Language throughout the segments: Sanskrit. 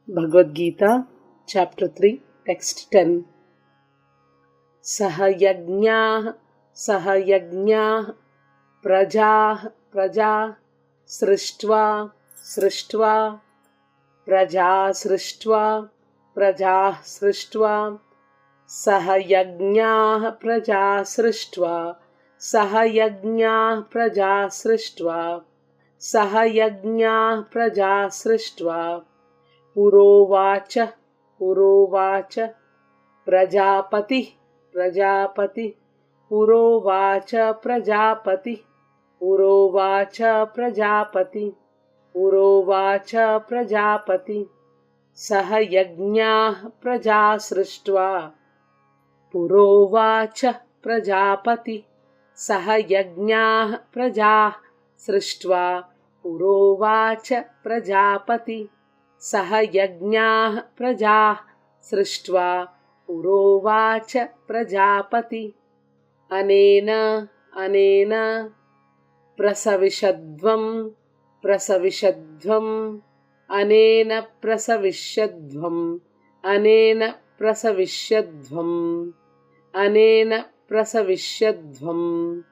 Bhagavad Gita, Chapter 3, Text 10. Sahayajñāh prajah srishtva prajah srishtva Sahayajñāh prajah srishtva Sahayajñāh prajah srishtva Purovacha Prajapati Purovacha Prajapati Sahayajñāh prajah srishtva Purovacha Prajapati Sahayajñāh prajah srishtva Purovacha Prajapati Sahayajñāh prajah srishtva Purovacha Prajapati Anena Prasavishadvam Anena Prasavishadvam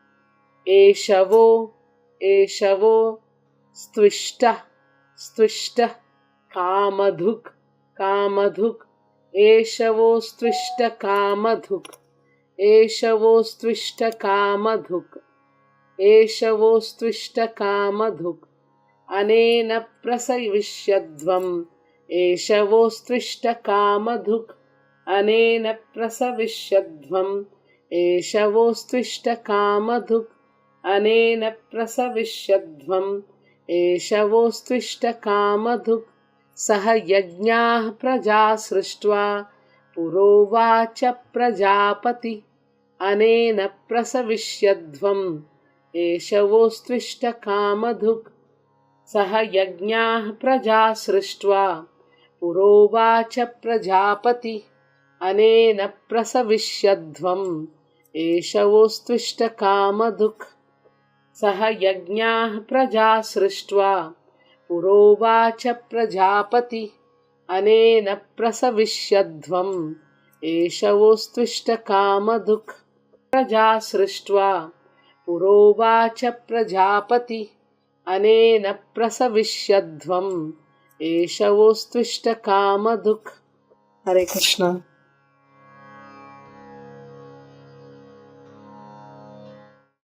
Eshavo Stvishta Kamadhuk Eshavo Stvishta Kamadhuk Anena Prasavishyadvam Eshavo Stvishta Kamadhuk Anena Prasavishyadvam Eshavo Stvishta Kamadhuk Anena Prasavishyadvam Eshavo Stvishta Kamadhuk Sahayajñāh prajah srishtva Purovacha Prajapati Anena Prasavishyadvam Eshavo Stvishta Kamadhuk Sahayajñāh prajah srishtva Purovacha Prajapati Anena Prasavishyadvam Eshavo Stvishta Kamadhuk Sahayajñāh prajah srishtva Purovacha Prajapati Anena Prasavishyadvam Eshavo Stvishta Kamadhuk Prajah srishtva Purovacha Prajapati Anena Prasavishyadvam Eshavo Stvishta Kamadhuk. Hare Krishna.